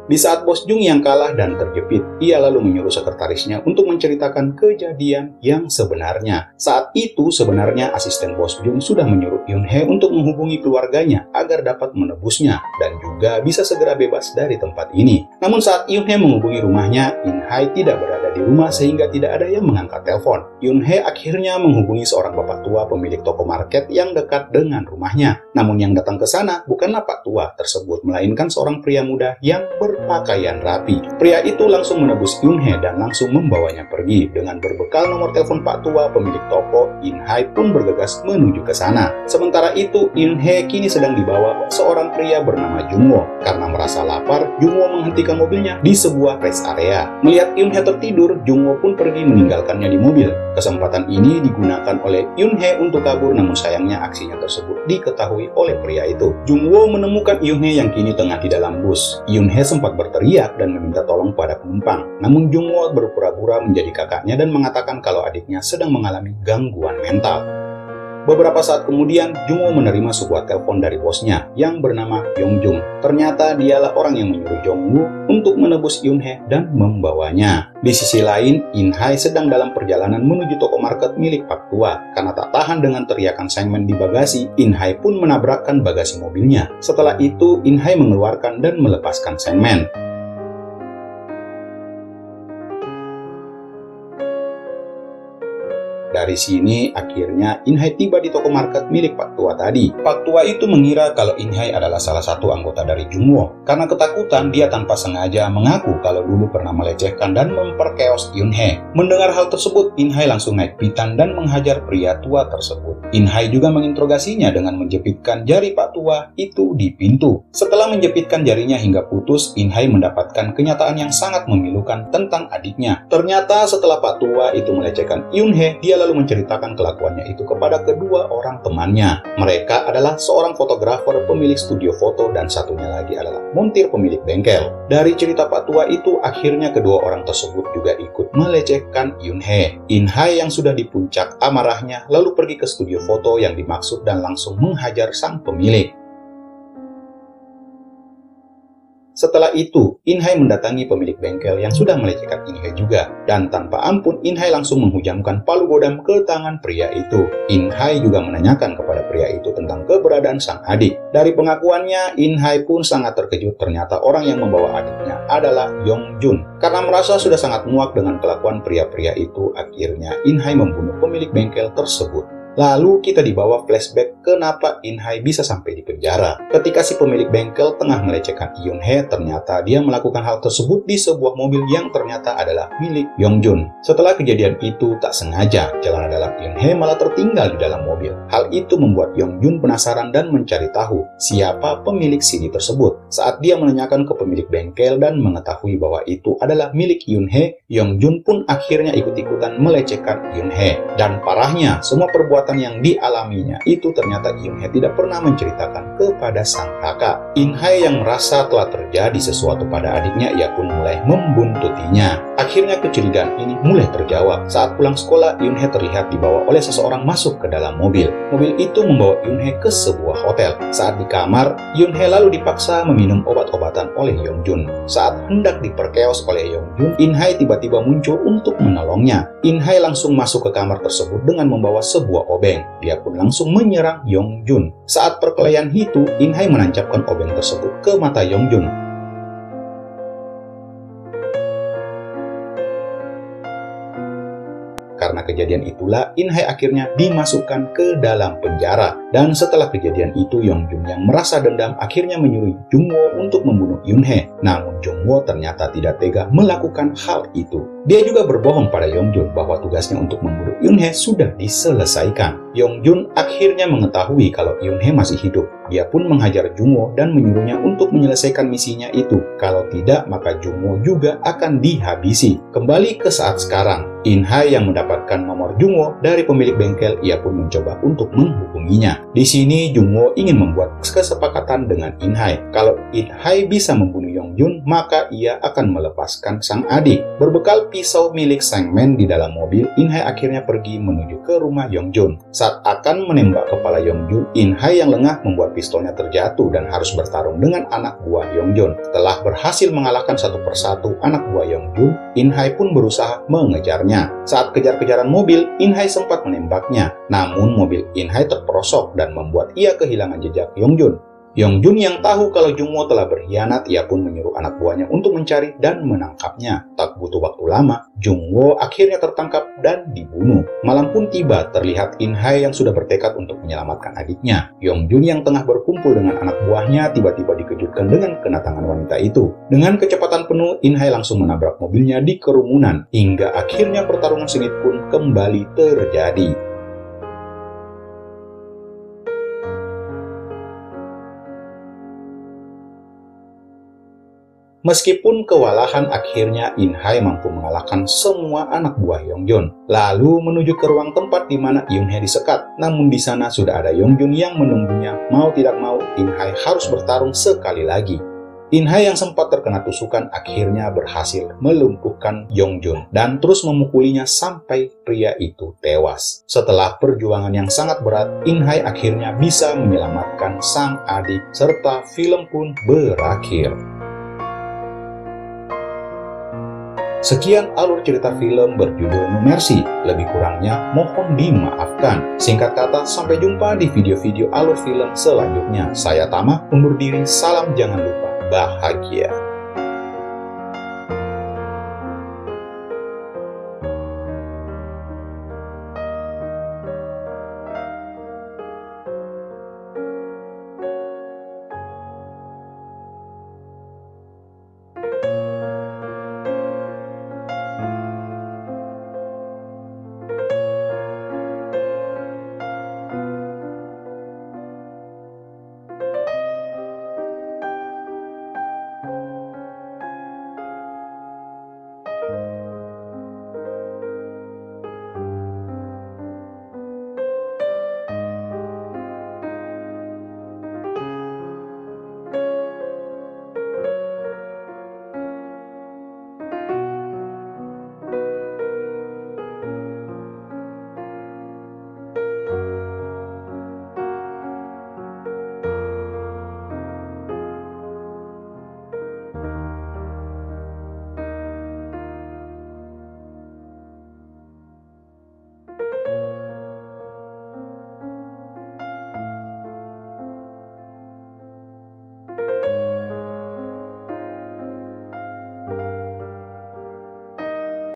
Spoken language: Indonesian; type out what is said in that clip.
Di saat Bos Jung yang kalah dan terjepit, ia lalu menyuruh sekretarisnya untuk menceritakan kejadian yang sebenarnya. Saat itu sebenarnya asisten Bos Jung sudah menyuruh Yoon-hee untuk menghubungi keluarganya agar dapat menebusnya dan juga bisa segera bebas dari tempat ini. Namun saat Yoon-hee menghubungi rumahnya, In-hae tidak berada di rumah sehingga tidak ada yang mengangkat telepon. Yoon-hee akhirnya menghubungi seorang bapak tua pemilik toko market yang dekat dengan rumahnya. Namun yang datang ke sana bukanlah pak tua tersebut, melainkan seorang pria muda yang berpakaian rapi. Pria itu langsung menebus Yoon-hee dan langsung membawanya pergi. Dengan berbekal nomor telepon pak tua pemilik toko, In-hae pun bergegas menuju ke sana. Sementara itu, In-hae kini sedang dibawa seorang pria bernama Jung-woo. Karena merasa lapar, Jung-woo menghentikan mobilnya di sebuah rest area. Melihat Yoon-hee tertidur, Jung-woo pun pergi meninggalkannya di mobil. Kesempatan ini digunakan oleh Yoon-hee untuk kabur, namun sayangnya aksinya tersebut diketahui oleh pria itu. Jung-woo menemukan Yoon-hee yang kini tengah di dalam bus. Yoon-hee sempat berteriak dan meminta tolong pada penumpang. Namun Jung-woo berpura-pura menjadi kakaknya dan mengatakan kalau adiknya sedang mengalami gangguan mental. Beberapa saat kemudian, Jung-woo menerima sebuah telepon dari bosnya yang bernama Yong-jung. Ternyata dialah orang yang menyuruh Jung-woo untuk menebus Yoon-hee dan membawanya. Di sisi lain, In-hae sedang dalam perjalanan menuju toko market milik pak tua. Karena tak tahan dengan teriakan Sang-man di bagasi, In-hae pun menabrakkan bagasi mobilnya. Setelah itu, In-hae mengeluarkan dan melepaskan Sang-man. Dari sini, akhirnya In-hae tiba di toko market milik pak tua tadi. Pak tua itu mengira kalau In-hae adalah salah satu anggota dari Jung-woo. Karena ketakutan, dia tanpa sengaja mengaku kalau dulu pernah melecehkan dan memperkeos Yoon-hee. Mendengar hal tersebut, In-hae langsung naik pitan dan menghajar pria tua tersebut. In-hae juga menginterogasinya dengan menjepitkan jari pak tua itu di pintu. Setelah menjepitkan jarinya hingga putus, In-hae mendapatkan kenyataan yang sangat memilukan tentang adiknya. Ternyata setelah pak tua itu melecehkan Yoon-hee, dia lalu menceritakan kelakuannya itu kepada kedua orang temannya. Mereka adalah seorang fotografer pemilik studio foto dan satunya lagi adalah montir pemilik bengkel. Dari cerita pak tua itu, akhirnya kedua orang tersebut juga ikut melecehkan Yoon-hee. In-hae yang sudah di puncak amarahnya lalu pergi ke studio foto yang dimaksud dan langsung menghajar sang pemilik. Setelah itu, In-hae mendatangi pemilik bengkel yang sudah melecehkan In-hae juga. Dan tanpa ampun, In-hae langsung menghujamkan palu godam ke tangan pria itu. In-hae juga menanyakan kepada pria itu tentang keberadaan sang adik. Dari pengakuannya, In-hae pun sangat terkejut ternyata orang yang membawa adiknya adalah Yong-jun. Karena merasa sudah sangat muak dengan kelakuan pria-pria itu, akhirnya In-hae membunuh pemilik bengkel tersebut. Lalu kita dibawa flashback kenapa In-hae bisa sampai di penjara. Ketika si pemilik bengkel tengah melecehkan Yoon-hee, ternyata dia melakukan hal tersebut di sebuah mobil yang ternyata adalah milik Yong-jun. Setelah kejadian itu tak sengaja, celana dalam Yoon-hee malah tertinggal di dalam mobil. Hal itu membuat Yong-jun penasaran dan mencari tahu siapa pemilik CD tersebut. Saat dia menanyakan ke pemilik bengkel dan mengetahui bahwa itu adalah milik Yoon-hee, Yong-jun pun akhirnya ikut-ikutan melecehkan Yoon-hee. Dan parahnya, semua perbuatan yang dialaminya itu ternyata In-hae tidak pernah menceritakan kepada sang kakak. In-hae yang merasa telah terjadi sesuatu pada adiknya, ia pun mulai membuntutinya. Akhirnya kecurigaan ini mulai terjawab. Saat pulang sekolah, Yoon-hee terlihat dibawa oleh seseorang masuk ke dalam mobil. Mobil itu membawa Yoon-hee ke sebuah hotel. Saat di kamar, Yoon-hee lalu dipaksa meminum obat-obatan oleh Yong-jun. Saat hendak diperkeos oleh Yong-jun, In-hae tiba-tiba muncul untuk menolongnya. In-hae langsung masuk ke kamar tersebut dengan membawa sebuah obeng. Dia pun langsung menyerang Yong-jun. Saat perkelahian itu, In-hae menancapkan obeng tersebut ke mata Yong-jun. Karena kejadian itulah, In-hae akhirnya dimasukkan ke dalam penjara. Dan setelah kejadian itu, Yong-jun yang merasa dendam akhirnya menyuruh Jung-woo untuk membunuh Yoon-hee. Namun Jung-woo ternyata tidak tega melakukan hal itu. Dia juga berbohong pada Yong-jun bahwa tugasnya untuk membunuh Yoon-hee sudah diselesaikan. Yong-jun akhirnya mengetahui kalau Yoon-hee masih hidup. Dia pun menghajar Jung-woo dan menyuruhnya untuk menyelesaikan misinya itu. Kalau tidak, maka Jung-woo juga akan dihabisi. Kembali ke saat sekarang, In-hae yang mendapatkan nomor Jung-woo dari pemilik bengkel, ia pun mencoba untuk menghubunginya. Di sini Jung-woo ingin membuat kesepakatan dengan In-hae. Kalau In-hae bisa membunuh Yong-jun, maka ia akan melepaskan sang adik. Berbekal pisau milik Sang-man di dalam mobil, In-hae akhirnya pergi menuju ke rumah Yong-jun. Saat Saat akan menembak kepala Yongjun, In-hai yang lengah membuat pistolnya terjatuh dan harus bertarung dengan anak buah Yongjun. Setelah berhasil mengalahkan satu persatu anak buah Yongjun, In-hai pun berusaha mengejarnya. Saat kejar-kejaran mobil, In-hai sempat menembaknya. Namun mobil In-hai terperosok dan membuat ia kehilangan jejak Yongjun. Yongjun yang tahu kalau Jungwoo telah berkhianat, ia pun menyuruh anak buahnya untuk mencari dan menangkapnya. Tak butuh waktu lama, Jungwoo akhirnya tertangkap dan dibunuh. Malam pun tiba, terlihat In-hai yang sudah bertekad untuk menyelamatkan adiknya. Yongjun yang tengah berkumpul dengan anak buahnya tiba-tiba dikejutkan dengan kedatangan wanita itu. Dengan kecepatan penuh, In-hai langsung menabrak mobilnya di kerumunan, hingga akhirnya pertarungan sengit pun kembali terjadi. Meskipun kewalahan, akhirnya In-hai mampu mengalahkan semua anak buah Yongjun, lalu menuju ke ruang tempat di mana Yoon-hye disekat. Namun di sana sudah ada Yongjun yang menunggunya. Mau tidak mau, In-hai harus bertarung sekali lagi. In-hai yang sempat terkena tusukan akhirnya berhasil melumpuhkan Yongjun dan terus memukulinya sampai pria itu tewas. Setelah perjuangan yang sangat berat, In-hai akhirnya bisa menyelamatkan sang adik serta film pun berakhir. Sekian alur cerita film berjudul No Mercy. Lebih kurangnya mohon dimaafkan. Singkat kata, sampai jumpa di video-video alur film selanjutnya. Saya Tama, undur diri. Salam jangan lupa bahagia.